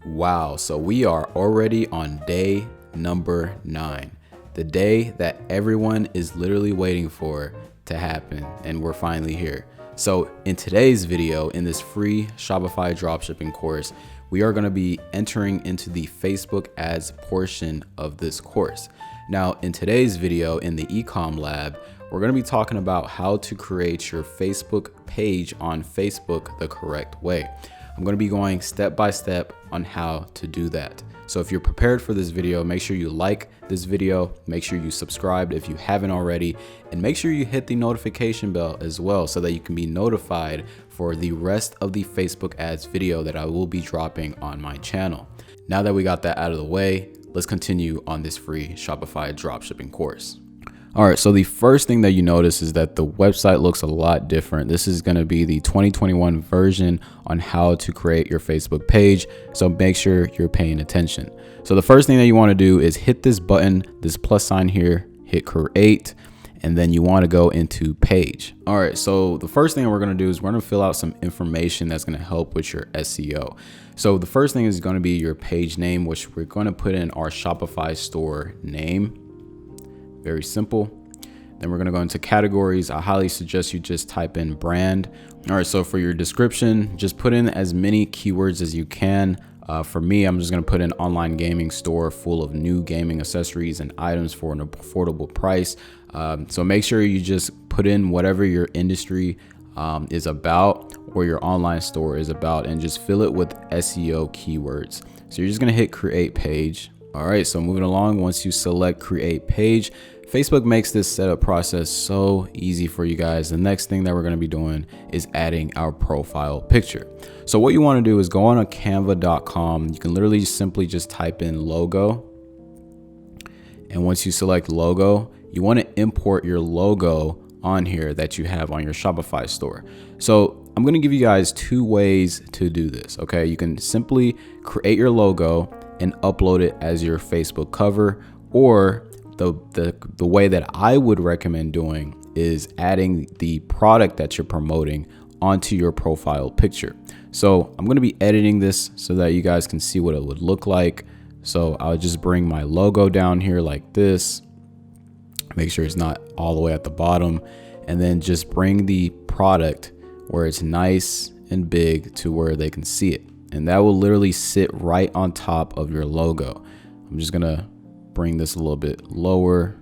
Wow, so we are already on day number 9, the day that everyone is literally waiting for to happen, and we're finally here. So in today's video, in this free Shopify dropshipping course, we are going to be entering into the Facebook ads portion of this course. Now, in today's video, in the ecom lab, we're going to be talking about how to create your Facebook page on Facebook the correct way. I'm going to be going step by step on how to do that. So if you're prepared for this video, make sure you like this video, make sure you subscribe if you haven't already, and make sure you hit the notification bell as well so that you can be notified for the rest of the Facebook ads video that I will be dropping on my channel. Now that we got that out of the way, let's continue on this free Shopify dropshipping course. All right, so the first thing that you notice is that the website looks a lot different. This is going to be the 2021 version on how to create your Facebook page. So make sure you're paying attention. So the first thing that you want to do is hit this button, this plus sign here, hit create, and then you want to go into page. All right, so the first thing we're going to do is we're going to fill out some information that's going to help with your SEO. So the first thing is going to be your page name, which we're going to put in our Shopify store name. Very simple. Then we're going to go into categories. I highly suggest you just type in brand. All right, so for your description, just put in as many keywords as you can. For me, I'm just going to put in online gaming store full of new gaming accessories and items for an affordable price. So make sure you just put in whatever your industry is about or your online store is about, and just fill it with SEO keywords. So you're just going to hit create page. All right, so moving along, once you select create page, Facebook makes this setup process so easy for you guys. The next thing that we're going to be doing is adding our profile picture. So what you want to do is go on canva.com. You can literally simply just type in logo. And once you select logo, you want to import your logo on here that you have on your Shopify store. So I'm going to give you guys 2 ways to do this. Okay, you can simply create your logo and upload it as your Facebook cover, or the way that I would recommend doing is adding the product that you're promoting onto your profile picture. So I'm going to be editing this so that you guys can see what it would look like. So I'll just bring my logo down here like this, make sure it's not all the way at the bottom, and then just bring the product where it's nice and big to where they can see it. And that will literally sit right on top of your logo. I'm just going to bring this a little bit lower.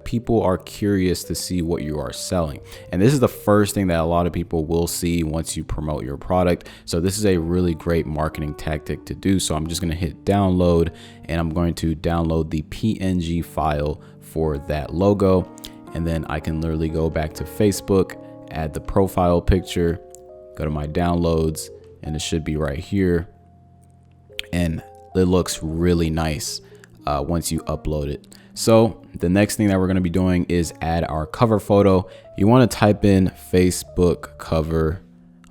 People are curious to see what you are selling. And this is the first thing that a lot of people will see once you promote your product. So this is a really great marketing tactic to do. So I'm just going to hit download, and I'm going to download the PNG file for that logo. And then I can literally go back to Facebook, add the profile picture, go to my downloads, and it should be right here. And it looks really nice once you upload it. So the next thing that we're going to be doing is add our cover photo. You want to type in Facebook cover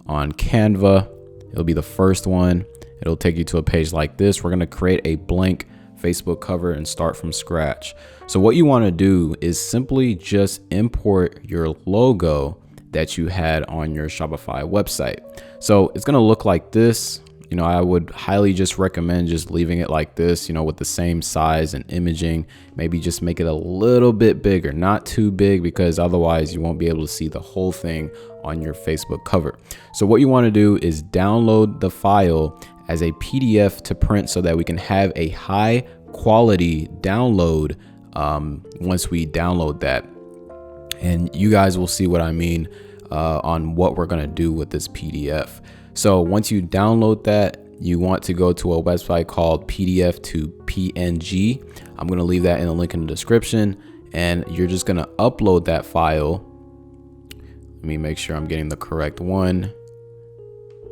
on Canva. It'll be the first one. It'll take you to a page like this. We're going to create a blank Facebook cover and start from scratch. So what you want to do is simply just import your logo that you had on your Shopify website. So it's going to look like this. You know, I would highly just recommend just leaving it like this, you know, with the same size and imaging. Maybe just make it a little bit bigger, not too big, because otherwise you won't be able to see the whole thing on your Facebook cover. So what you want to do is download the file as a PDF to print so that we can have a high quality download once we download that. And you guys will see what I mean on what we're going to do with this PDF. So once you download that, you want to go to a website called PDF to PNG. I'm going to leave that in the link in the description, and you're just going to upload that file. Let me make sure I'm getting the correct one.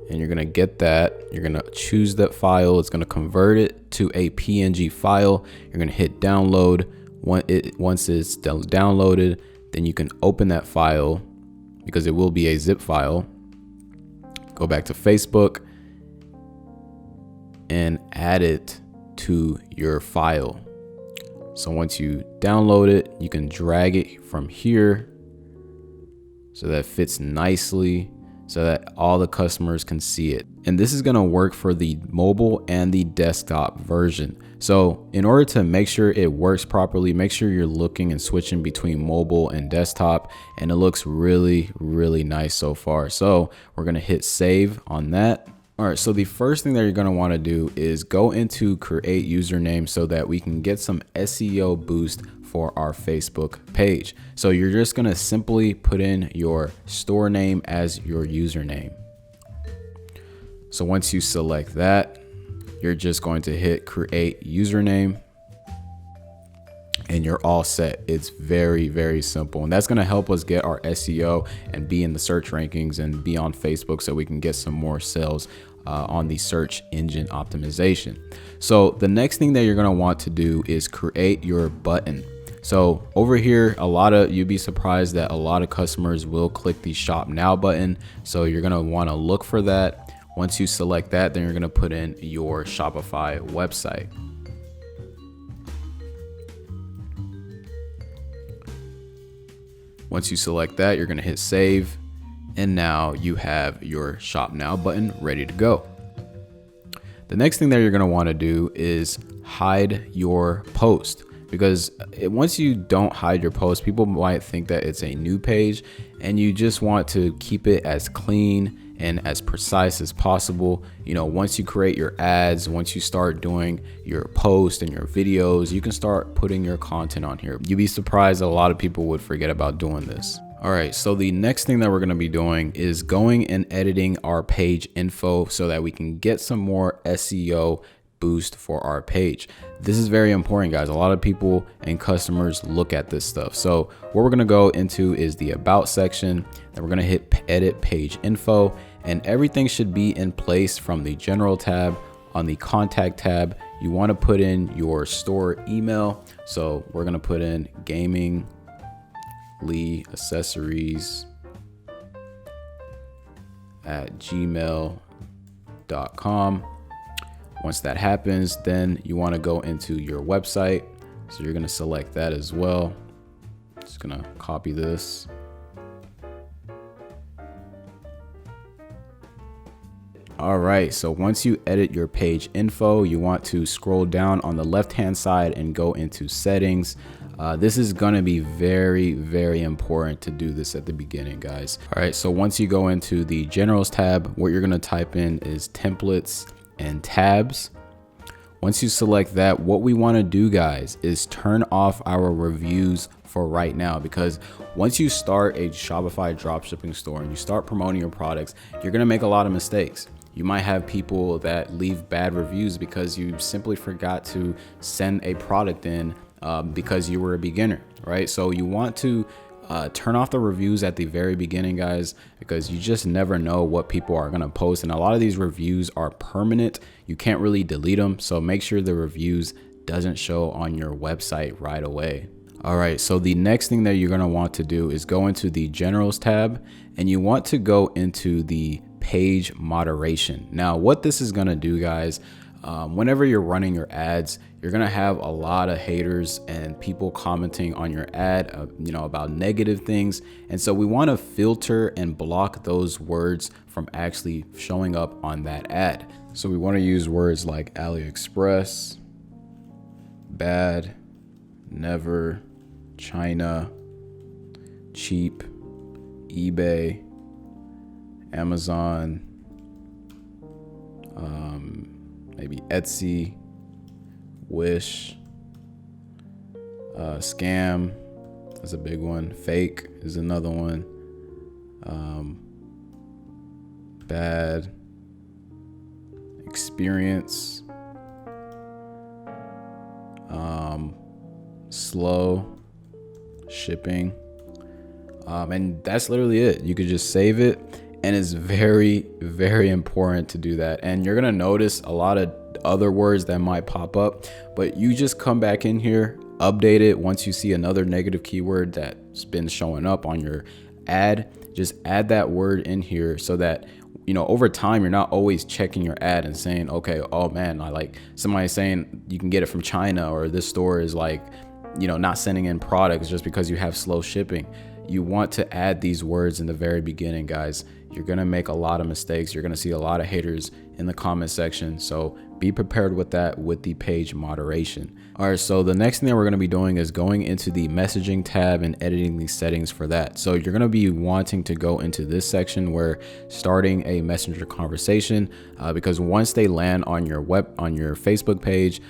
And you're going to get that. You're going to choose that file. It's going to convert it to a PNG file. You're going to hit download. Once it's downloaded, then you can open that file, because it will be a zip file. Go back to Facebook and add it to your file. So once you download it, you can drag it from here so that it fits nicely. so that all the customers can see it. And this is gonna work for the mobile and the desktop version. So in order to make sure it works properly, make sure you're looking and switching between mobile and desktop, and it looks really, really nice so far. So we're gonna hit save on that. All right, so the first thing that you're gonna wanna do is go into create username so that we can get some SEO boost for our Facebook page. So you're just gonna simply put in your store name as your username. So once you select that, you're just going to hit create username and you're all set. It's very, very simple. And that's gonna help us get our SEO and be in the search rankings and be on Facebook so we can get some more sales on the search engine optimization. So the next thing that you're gonna want to do is create your button. So over here, you'd be surprised that a lot of customers will click the shop now button. So you're gonna wanna look for that. Once you select that, then you're gonna put in your Shopify website. Once you select that, you're gonna hit save. And now you have your shop now button ready to go. The next thing that you're gonna wanna do is hide your post, because once you don't hide your post, people might think that it's a new page, and you just want to keep it as clean and as precise as possible. You know, once you create your ads, once you start doing your posts and your videos, you can start putting your content on here. You'd be surprised that a lot of people would forget about doing this. All right, so the next thing that we're gonna be doing is going and editing our page info so that we can get some more SEO boost for our page. This is very important, guys. A lot of people and customers look at this stuff. So what we're gonna go into is the about section, and we're gonna hit edit page info, and everything should be in place from the general tab. On the contact tab, you wanna put in your store email. So we're gonna put in gaming Lee accessories at gmail.com. Once that happens, then you want to go into your website. So you're going to select that as well. Just going to copy this. All right, so once you edit your page info, you want to scroll down on the left-hand side and go into settings. This is gonna be very, very important to do this at the beginning, guys. All right, so once you go into the generals tab, what you're gonna type in is templates and tabs. Once you select that, what we wanna do, guys, is turn off our reviews for right now, because once you start a Shopify dropshipping store and you start promoting your products, you're gonna make a lot of mistakes. You might have people that leave bad reviews because you simply forgot to send a product in because you were a beginner, right? So you want to turn off the reviews at the very beginning, guys, because you just never know what people are gonna post. And a lot of these reviews are permanent. You can't really delete them. So make sure the reviews doesn't show on your website right away. All right, so the next thing that you're gonna want to do is go into the generals tab, and you want to go into the page moderation. Now, what this is gonna do, guys, whenever you're running your ads, you're gonna have a lot of haters and people commenting on your ad, about negative things. And so we wanna filter and block those words from actually showing up on that ad. So we wanna use words like AliExpress, bad, never, China, cheap, eBay, Amazon, maybe Etsy, Wish, scam is a big one, fake is another one, bad, experience, slow, shipping, and that's literally it. You could just save it. And it's very, very important to do that. And you're gonna notice a lot of other words that might pop up, but you just come back in here, update it. Once you see another negative keyword that's been showing up on your ad, just add that word in here so that, over time, you're not always checking your ad and saying, okay, oh man, I like somebody saying you can get it from China, or this store is like, not sending in products just because you have slow shipping. you want to add these words in the very beginning, guys. You're going to make a lot of mistakes. You're going to see a lot of haters in the comment section. So be prepared with that with the page moderation. All right, so the next thing that we're going to be doing is going into the messaging tab and editing the settings for that. So you're going to be wanting to go into this section where starting a messenger conversation, because once they land on your Facebook page,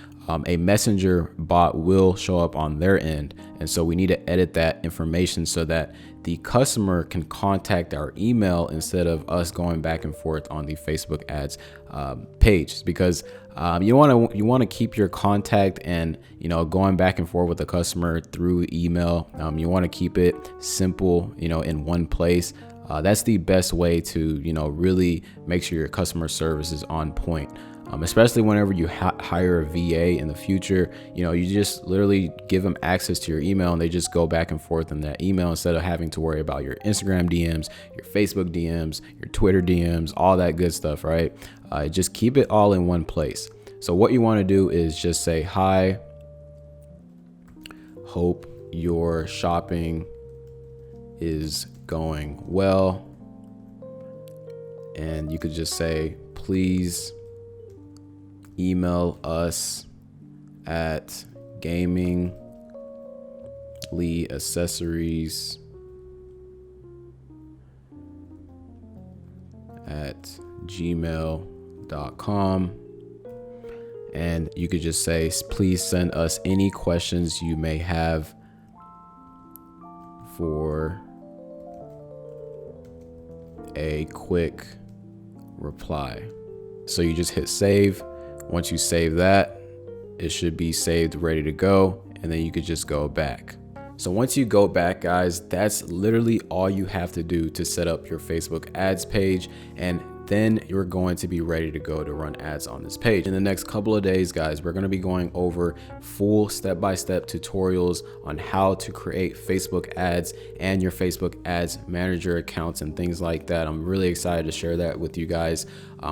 a messenger bot will show up on their end. And so we need to edit that information so that the customer can contact our email instead of us going back and forth on the Facebook ads page, because you want to keep your contact and going back and forth with the customer through email. You want to keep it simple, in one place. That's the best way to really make sure your customer service is on point. Especially whenever you hire a VA in the future, you just literally give them access to your email and they just go back and forth in that email instead of having to worry about your Instagram DMs, your Facebook DMs, your Twitter DMs, all that good stuff, right? Just keep it all in one place. So what you want to do is just say, hi, hope your shopping is going well. And you could just say, please email us at gamingleaccessories@gmail.com. And you could just say, please send us any questions you may have for a quick reply. So you just hit save. Once you save that, it should be saved, ready to go, and then you could just go back. So once you go back, guys, that's literally all you have to do to set up your Facebook ads page, and then you're going to be ready to go to run ads on this page. In the next couple of days, guys, we're going to be going over full step-by-step tutorials on how to create Facebook ads and your Facebook ads manager accounts and things like that. I'm really excited to share that with you guys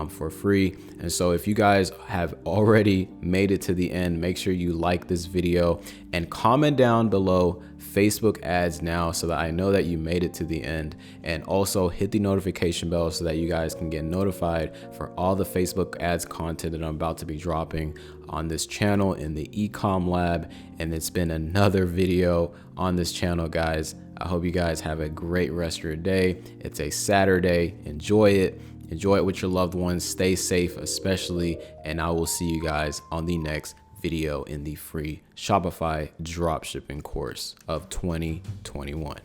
for free. And so if you guys have already made it to the end, make sure you like this video and comment down below Facebook ads now so that I know that you made it to the end, and also hit the notification bell so that you guys can get notified for all the Facebook ads content that I'm about to be dropping on this channel in the Ecom Lab. And it's been another video on this channel, guys. I hope you guys have a great rest of your day. It's a Saturday. Enjoy it. Enjoy it with your loved ones. Stay safe, especially. And I will see you guys on the next video in the free Shopify dropshipping course of 2021.